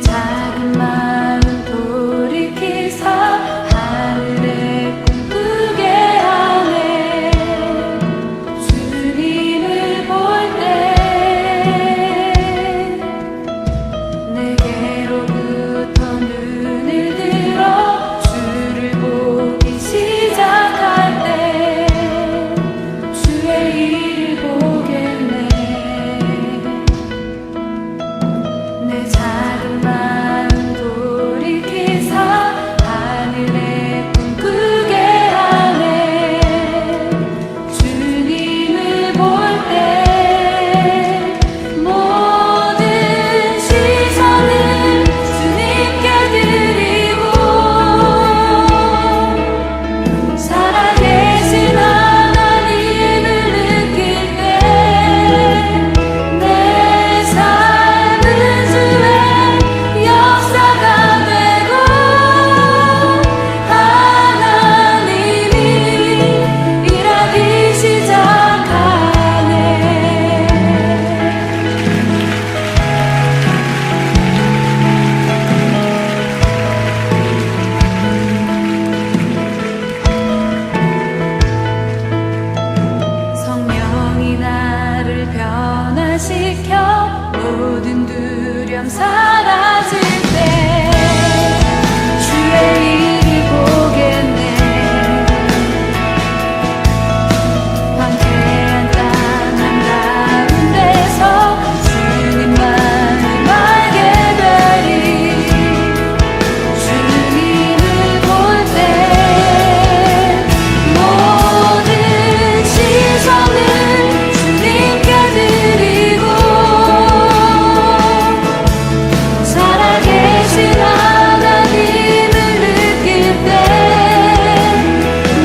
작은 마음 돌이키사 하늘에 꿈꾸게 하네. 주님을 볼 때 내게로부터 눈을 들어 주를 보기 시작할 때 주의 일을 보겠네. 내 작은 마음 돌이키사 하늘에 꿈꾸게 하네. 주님을 볼 때 모든 시선을 주님께 드리고 살아계신 하나님을 느낄 때 내 삶은 주의 역사가 되고 하나님이 일하기 시작하네. 성령이 나를 변화시켜 모든 두려움 사라질 때 주의 일을 보겠네. 황폐한 땅한 가운데서 주님만을 알게 되리. 주님을 볼 때 모든 시선을 주님께 드리고 살아계신 하나님을 느낄 때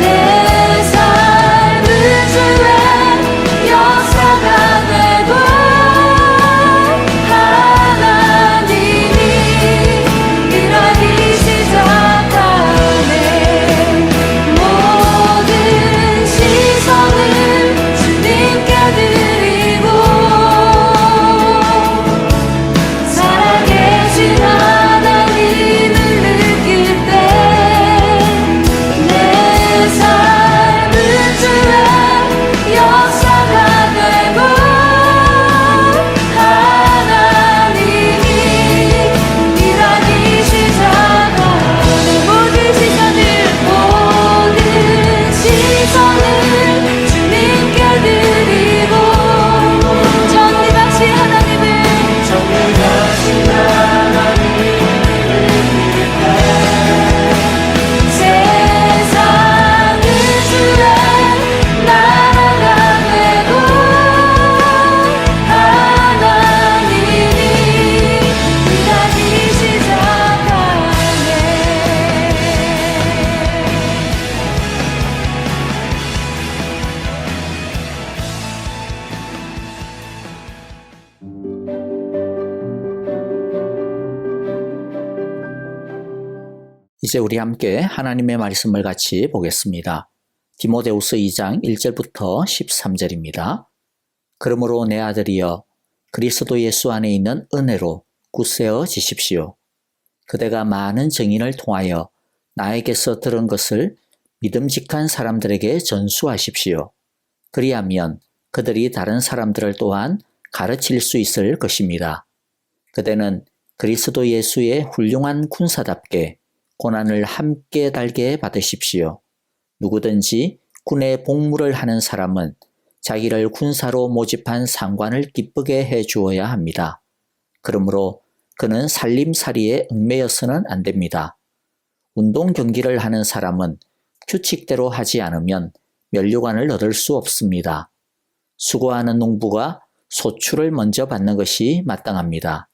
내 삶은 주의 역사가 되고 하나님이 일하기 시작하네. 모든 시선을 주님께 드리고 살아계신 하나님을 느낄 때 내 삶은 주의 역사가 되고 하나님이 일하기 시작하네. 모든 시선을 주님께 드리고 전능하신 하나님을 세상은 주의 나라가 되고 하나님이 일하기 시작하네. 이제 우리 함께 하나님의 말씀을 같이 보겠습니다. 디모데후서 2장 1절부터 13절입니다. 그러므로 내 아들이여 그리스도 예수 안에 있는 은혜로 굳세어 지십시오. 그대가 많은 증인을 통하여 나에게서 들은 것을 믿음직한 사람들에게 전수하십시오. 그리하면 그들이 다른 사람들을 또한 가르칠 수 있을 것입니다. 그대는 그리스도 예수의 훌륭한 군사답게 고난을 함께 달게 받으십시오. 누구든지 군의 복무를 하는 사람은 자기를 군사로 모집한 상관을 기쁘게 해 주어야 합니다. 그러므로 그는 살림살이에 얽매여서는 안 됩니다. 운동 경기를 하는 사람은 규칙대로 하지 않으면 면류관을 얻을 수 없습니다. 수고하는 농부가 소출을 먼저 받는 것이 마땅합니다.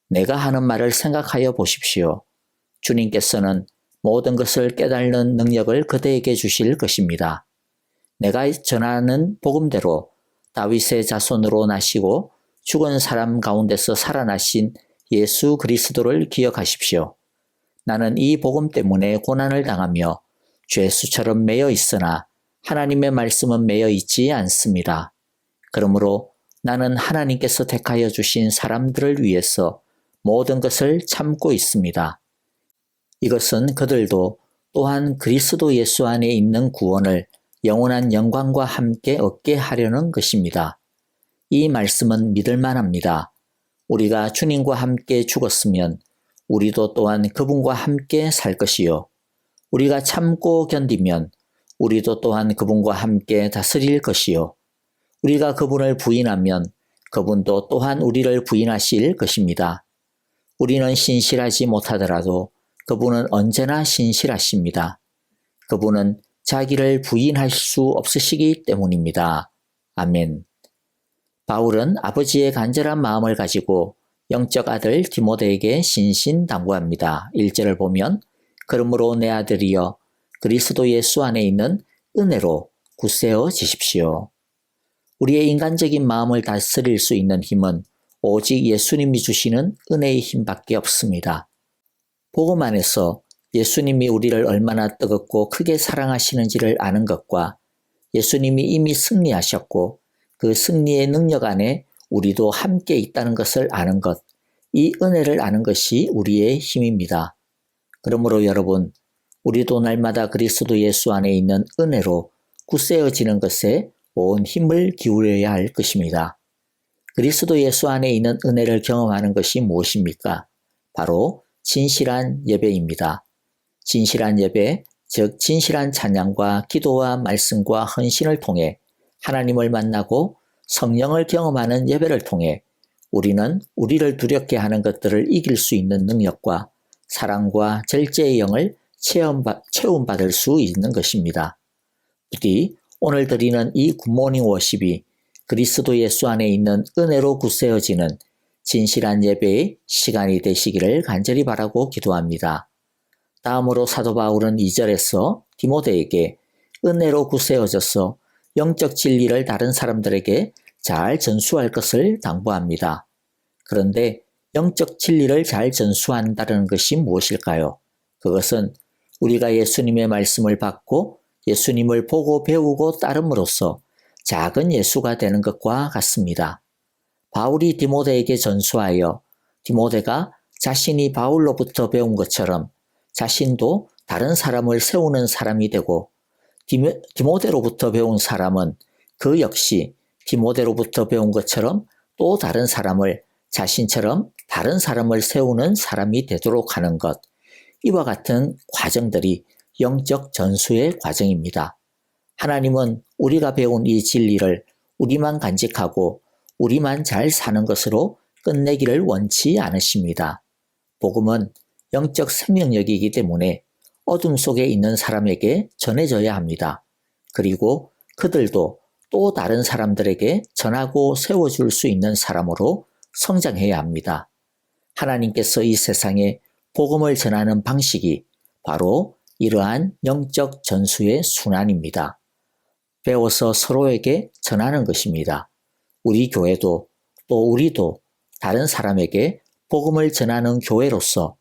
내가 하는 말을 생각하여 보십시오. 주님께서는 모든 것을 깨닫는 능력을 그대에게 주실 것입니다. 내가 전하는 복음대로 다윗의 자손으로 나시고 죽은 사람 가운데서 살아나신 예수 그리스도를 기억하십시오. 나는 이 복음 때문에 고난을 당하며 죄수처럼 매여 있으나 하나님의 말씀은 매여 있지 않습니다. 그러므로 나는 하나님께서 택하여 주신 사람들을 위해서 모든 것을 참고 있습니다. 이것은 그들도 또한 그리스도 예수 안에 있는 구원을 영원한 영광과 함께 얻게 하려는 것입니다. 이 말씀은 믿을만합니다. 우리가 주님과 함께 죽었으면 우리도 또한 그분과 함께 살 것이요. 우리가 참고 견디면 우리도 또한 그분과 함께 다스릴 것이요. 우리가 그분을 부인하면 그분도 또한 우리를 부인하실 것입니다. 우리는 신실하지 못하더라도 그분은 언제나 신실하십니다. 그분은 자기를 부인할 수 없으시기 때문입니다. 아멘. 바울은 아버지의 간절한 마음을 가지고 영적 아들 디모데에게 신신당부합니다. 1절을 보면 그러므로 내 아들이여 그리스도 예수 안에 있는 은혜로 굳세어지십시오. 우리의 인간적인 마음을 다스릴 수 있는 힘은 오직 예수님이 주시는 은혜의 힘밖에 없습니다. 복음 안에서 예수님이 우리를 얼마나 뜨겁고 크게 사랑하시는지를 아는 것과 예수님이 이미 승리하셨고 그 승리의 능력 안에 우리도 함께 있다는 것을 아는 것, 이 은혜를 아는 것이 우리의 힘입니다. 그러므로 여러분, 우리도 날마다 그리스도 예수 안에 있는 은혜로 굳세어지는 것에 온 힘을 기울여야 할 것입니다. 그리스도 예수 안에 있는 은혜를 경험하는 것이 무엇입니까? 바로 진실한 예배입니다. 진실한 예배, 즉 진실한 찬양과 기도와 말씀과 헌신을 통해 하나님을 만나고 성령을 경험하는 예배를 통해 우리는 우리를 두렵게 하는 것들을 이길 수 있는 능력과 사랑과 절제의 영을 체험받을 수 있는 것입니다. 부디 오늘 드리는 이 굿모닝 워십이 그리스도 예수 안에 있는 은혜로 굳세어지는 진실한 예배의 시간이 되시기를 간절히 바라고 기도합니다. 다음으로 사도 바울은 2절에서 디모데에게 은혜로 굳세어져서 영적 진리를 다른 사람들에게 잘 전수할 것을 당부합니다. 그런데 영적 진리를 잘 전수한다는 것이 무엇일까요? 그것은 우리가 예수님의 말씀을 받고 예수님을 보고 배우고 따름으로써 작은 예수가 되는 것과 같습니다. 바울이 디모데에게 전수하여 디모데가 자신이 바울로부터 배운 것처럼 자신도 다른 사람을 세우는 사람이 되고 디모데로부터 배운 사람은 그 역시 디모데로부터 배운 것처럼 또 다른 사람을 자신처럼 다른 사람을 세우는 사람이 되도록 하는 것. 이와 같은 과정들이 영적 전수의 과정입니다. 하나님은 우리가 배운 이 진리를 우리만 간직하고 우리만 잘 사는 것으로 끝내기를 원치 않으십니다. 복음은 영적 생명력이기 때문에 어둠 속에 있는 사람에게 전해져야 합니다. 그리고 그들도 또 다른 사람들에게 전하고 세워줄 수 있는 사람으로 성장해야 합니다. 하나님께서 이 세상에 복음을 전하는 방식이 바로 이러한 영적 전수의 순환입니다. 배워서 서로에게 전하는 것입니다. 우리 교회도 또 우리도 다른 사람에게 복음을 전하는 교회로서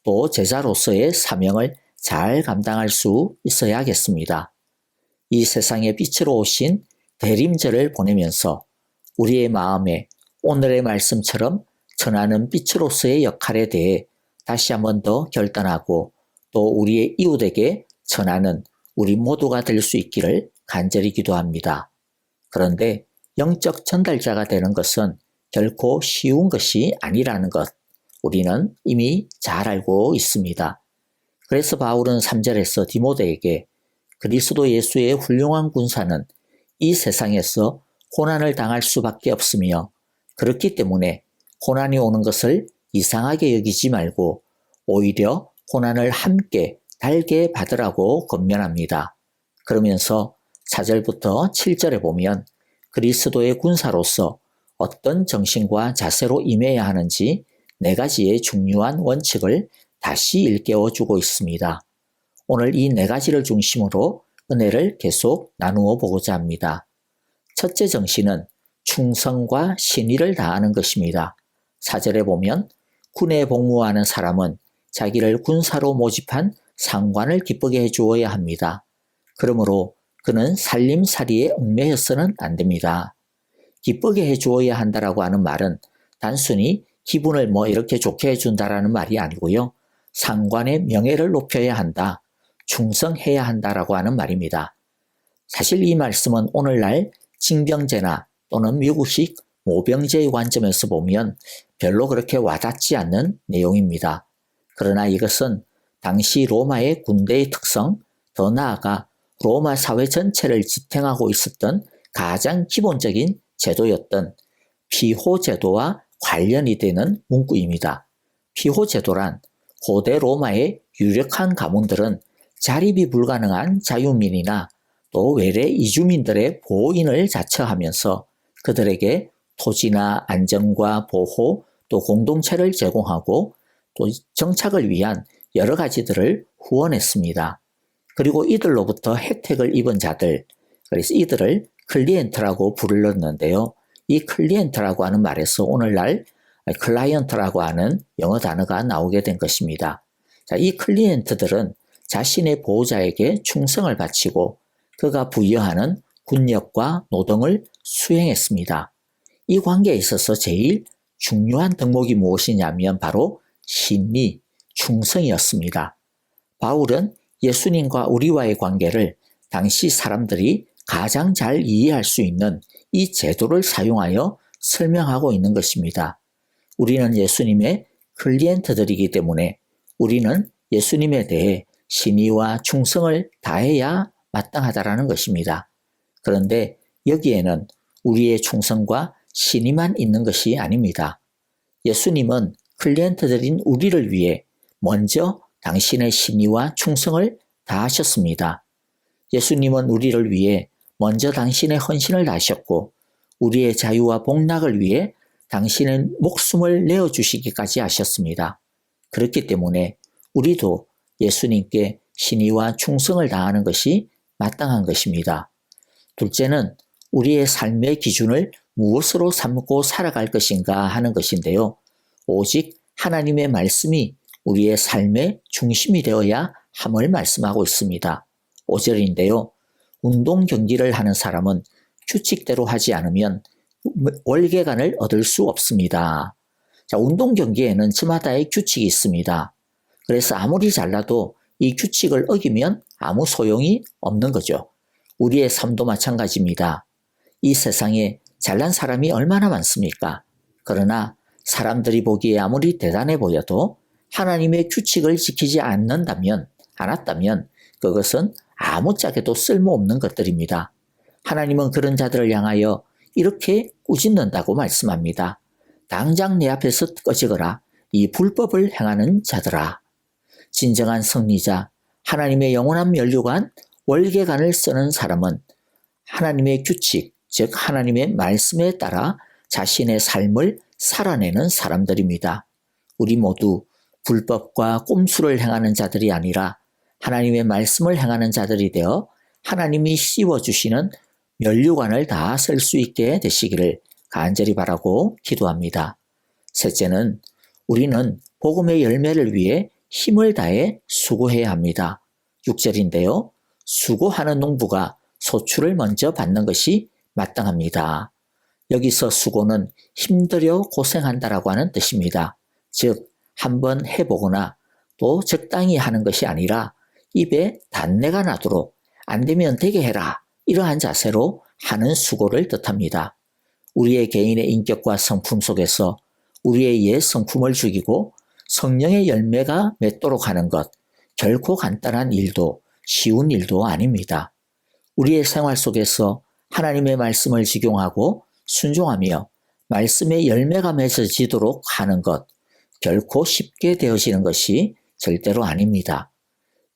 또 제자로서의 사명을 잘 감당할 수 있어야겠습니다. 이 세상의 빛으로 오신 대림절을 보내면서 우리의 마음에 오늘의 말씀처럼 전하는 빛으로서의 역할에 대해 다시 한 번 더 결단하고 또 우리의 이웃에게 전하는 우리 모두가 될 수 있기를 간절히 기도합니다. 그런데 영적 전달자가 되는 것은 결코 쉬운 것이 아니라는 것, 우리는 이미 잘 알고 있습니다. 그래서 바울은 3절에서 디모데에게 그리스도 예수의 훌륭한 군사는 이 세상에서 고난을 당할 수밖에 없으며 그렇기 때문에 고난이 오는 것을 이상하게 여기지 말고 오히려 고난을 함께 달게 받으라고 권면합니다. 그러면서 4절부터 7절에 보면 그리스도의 군사로서 어떤 정신과 자세로 임해야 하는지 4가지의 중요한 원칙을 다시 일깨워주고 있습니다. 오늘 이 4가지를 중심으로 은혜를 계속 나누어 보고자 합니다. 첫째 정신은 충성과 신의를 다하는 것입니다. 4절에 보면 군에 복무하는 사람은 자기를 군사로 모집한 상관을 기쁘게 해주어야 합니다. 그러므로 그는 살림살이에 얽매여서는 안 됩니다. 기쁘게 해주어야 한다라고 하는 말은 단순히 기분을 이렇게 좋게 해준다라는 말이 아니고요. 상관의 명예를 높여야 한다, 충성해야 한다라고 하는 말입니다. 사실 이 말씀은 오늘날 징병제나 또는 미국식 모병제의 관점에서 보면 별로 그렇게 와닿지 않는 내용입니다. 그러나 이것은 당시 로마의 군대의 특성, 더 나아가 로마 사회 전체를 지탱하고 있었던 가장 기본적인 제도였던 피호제도와 관련이 되는 문구입니다. 피호제도란 고대 로마의 유력한 가문들은 자립이 불가능한 자유민이나 또 외래 이주민들의 보호인을 자처하면서 그들에게 토지나 안전과 보호, 또 공동체를 제공하고 또 정착을 위한 여러 가지들을 후원했습니다. 그리고 이들로부터 혜택을 입은 자들, 그래서 이들을 클리엔트라고 불렀는데요. 이 클리엔트라고 하는 말에서 오늘날 클라이언트라고 하는 영어 단어가 나오게 된 것입니다. 자, 이 클리엔트들은 자신의 보호자에게 충성을 바치고 그가 부여하는 군역과 노동을 수행했습니다. 이 관계에 있어서 제일 중요한 덕목이 무엇이냐면 바로 신의, 충성이었습니다. 바울은 예수님과 우리와의 관계를 당시 사람들이 가장 잘 이해할 수 있는 이 제도를 사용하여 설명하고 있는 것입니다. 우리는 예수님의 클리엔트들이기 때문에 우리는 예수님에 대해 신의와 충성을 다해야 마땅하다라는 것입니다. 그런데 여기에는 우리의 충성과 신의만 있는 것이 아닙니다. 예수님은 클리엔트들인 우리를 위해 먼저 당신의 신의와 충성을 다하셨습니다. 예수님은 우리를 위해 먼저 당신의 헌신을 다하셨고 우리의 자유와 복락을 위해 당신의 목숨을 내어주시기까지 하셨습니다. 그렇기 때문에 우리도 예수님께 신의와 충성을 다하는 것이 마땅한 것입니다. 둘째는 우리의 삶의 기준을 무엇으로 삼고 살아갈 것인가 하는 것인데요. 오직 하나님의 말씀이 우리의 삶의 중심이 되어야 함을 말씀하고 있습니다. 5절인데요. 운동 경기를 하는 사람은 규칙대로 하지 않으면 월계관을 얻을 수 없습니다. 자, 운동 경기에는 저마다의 규칙이 있습니다. 그래서 아무리 잘나도 이 규칙을 어기면 아무 소용이 없는 거죠. 우리의 삶도 마찬가지입니다. 이 세상에 잘난 사람이 얼마나 많습니까? 그러나 사람들이 보기에 아무리 대단해 보여도 하나님의 규칙을 지키지 않았다면 그것은 아무짝에도 쓸모없는 것들입니다. 하나님은 그런 자들을 향하여 이렇게 꾸짖는다고 말씀합니다. 당장 내 앞에서 꺼지거라, 이 불법을 행하는 자들아. 진정한 승리자, 하나님의 영원한 면류관, 월계관을 쓰는 사람은 하나님의 규칙, 즉 하나님의 말씀에 따라 자신의 삶을 살아내는 사람들입니다. 우리 모두 불법과 꼼수를 행하는 자들이 아니라 하나님의 말씀을 행하는 자들이 되어 하나님이 씌워주시는 면류관을 다 쓸 수 있게 되시기를 간절히 바라고 기도합니다. 셋째는 우리는 복음의 열매를 위해 힘을 다해 수고해야 합니다. 6절인데요. 수고하는 농부가 소출을 먼저 받는 것이 마땅합니다. 여기서 수고는 힘들여 고생한다라고 하는 뜻입니다. 즉 한번 해보거나 또 적당히 하는 것이 아니라 입에 단내가 나도록 안 되면 되게 해라, 이러한 자세로 하는 수고를 뜻합니다. 우리의 개인의 인격과 성품 속에서 우리의 옛 성품을 죽이고 성령의 열매가 맺도록 하는 것, 결코 간단한 일도 쉬운 일도 아닙니다. 우리의 생활 속에서 하나님의 말씀을 적용하고 순종하며 말씀의 열매가 맺어지도록 하는 것, 결코 쉽게 되어지는 것이 절대로 아닙니다.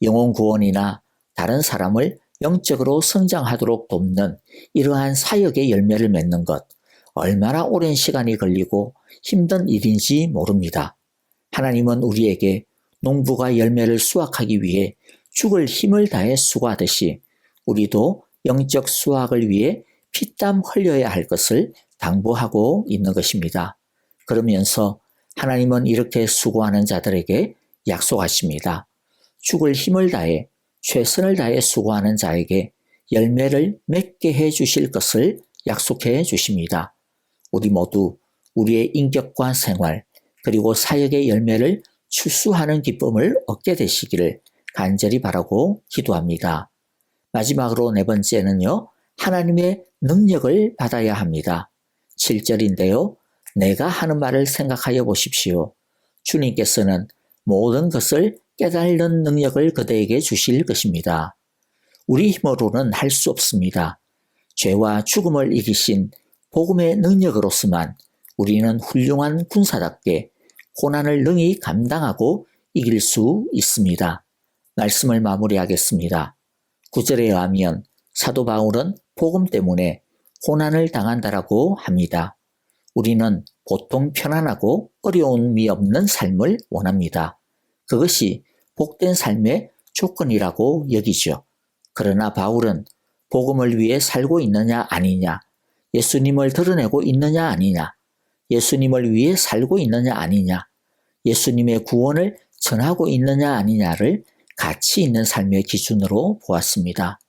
영혼 구원이나 다른 사람을 영적으로 성장하도록 돕는 이러한 사역의 열매를 맺는 것, 얼마나 오랜 시간이 걸리고 힘든 일인지 모릅니다. 하나님은 우리에게 농부가 열매를 수확하기 위해 죽을 힘을 다해 수고하듯이 우리도 영적 수확을 위해 피땀 흘려야 할 것을 당부하고 있는 것입니다. 그러면서 하나님은 이렇게 수고하는 자들에게 약속하십니다. 죽을 힘을 다해 최선을 다해 수고하는 자에게 열매를 맺게 해 주실 것을 약속해 주십니다. 우리 모두 우리의 인격과 생활, 그리고 사역의 열매를 출수하는 기쁨을 얻게 되시기를 간절히 바라고 기도합니다. 마지막으로 네 번째는요, 하나님의 능력을 받아야 합니다. 7절인데요. 내가 하는 말을 생각하여 보십시오. 주님께서는 모든 것을 깨달는 능력을 그대에게 주실 것입니다. 우리 힘으로는 할 수 없습니다. 죄와 죽음을 이기신 복음의 능력으로서만 우리는 훌륭한 군사답게 고난을 능히 감당하고 이길 수 있습니다. 말씀을 마무리하겠습니다. 9절에 의하면 사도 바울은 복음 때문에 고난을 당한다라고 합니다. 우리는 보통 편안하고 어려움이 없는 삶을 원합니다. 그것이 복된 삶의 조건이라고 여기죠. 그러나 바울은 복음을 위해 살고 있느냐 아니냐, 예수님을 드러내고 있느냐 아니냐, 예수님을 위해 살고 있느냐 아니냐, 예수님의 구원을 전하고 있느냐 아니냐를 가치 있는 삶의 기준으로 보았습니다.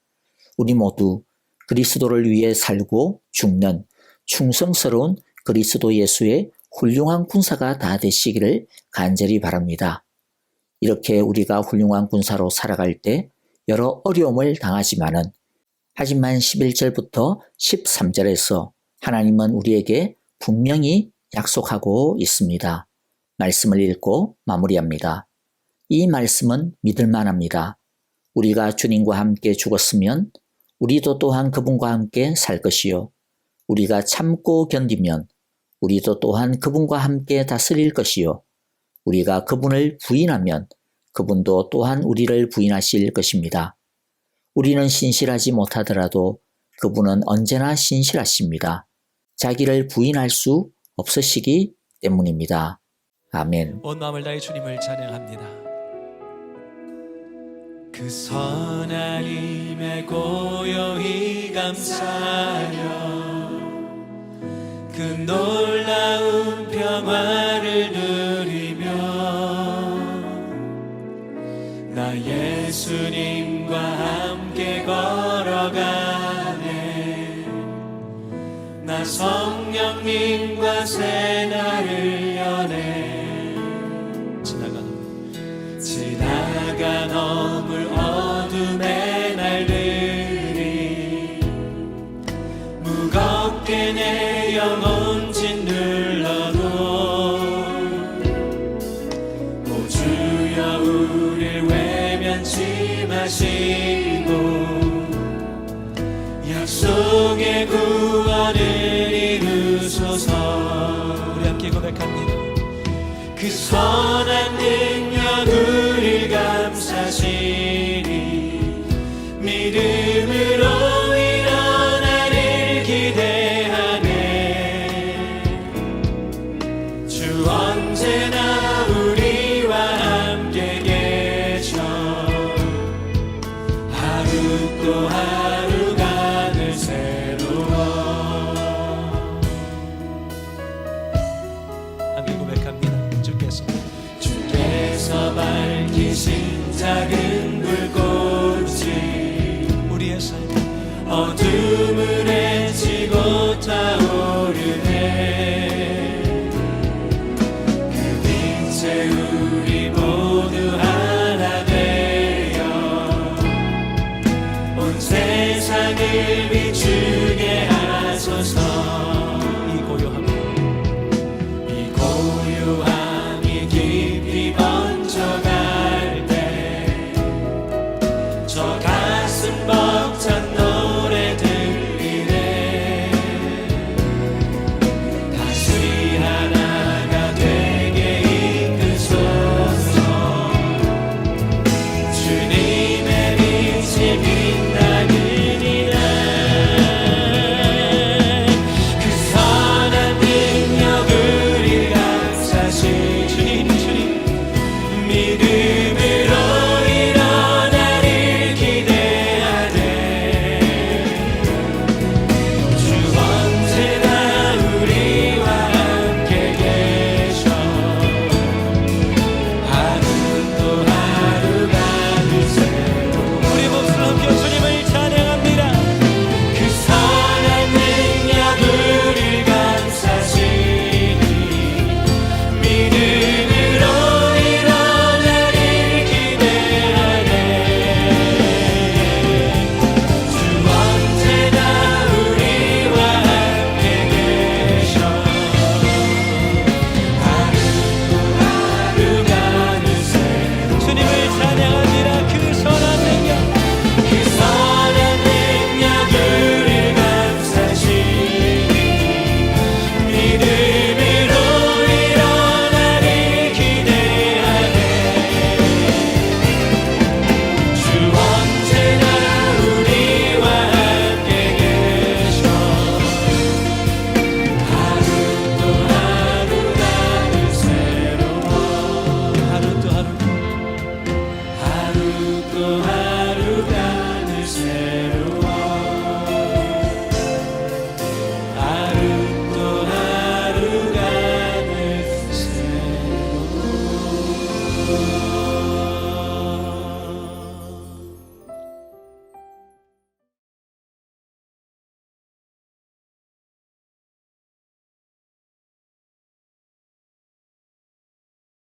우리 모두 그리스도를 위해 살고 죽는 충성스러운 그리스도 예수의 훌륭한 군사가 다 되시기를 간절히 바랍니다. 이렇게 우리가 훌륭한 군사로 살아갈 때 여러 어려움을 당하지만은 하지만 11절부터 13절에서 하나님은 우리에게 분명히 약속하고 있습니다. 말씀을 읽고 마무리합니다. 이 말씀은 믿을만합니다. 우리가 주님과 함께 죽었으면 우리도 또한 그분과 함께 살 것이요. 우리가 참고 견디면 우리도 또한 그분과 함께 다스릴 것이요. 우리가 그분을 부인하면 그분도 또한 우리를 부인하실 것입니다. 우리는 신실하지 못하더라도 그분은 언제나 신실하십니다. 자기를 부인할 수 없으시기 때문입니다. 아멘. 온 마음을 다해 주님을 찬양합니다. 그 선한 힘에 고요히 감사하여 그 놀라운 평화를 누리며 나 예수님과 함께 걸어가네. 나 성령님과 새 날을 여네. 지나가 넘을 어둠의 날들이 무겁게 내 영혼 짓눌러도 오 주여 우릴 외면치 마시고 약속의 구원을 이루소서. 우리 함께 고백합니다. 그 선한 능력 우릴 감사시니 믿음으로 일어나를 기대하네. 주 언제나 우리와 함께 계셔 하루 또 하루가 늘 새로워. 함께 고백합니다. 주께서 밝히신 작은 불꽃이 우리의 삶 어둠을 헤치고 타오르네. 그 빛에 우리 모두 하나 되어 온 세상을 비추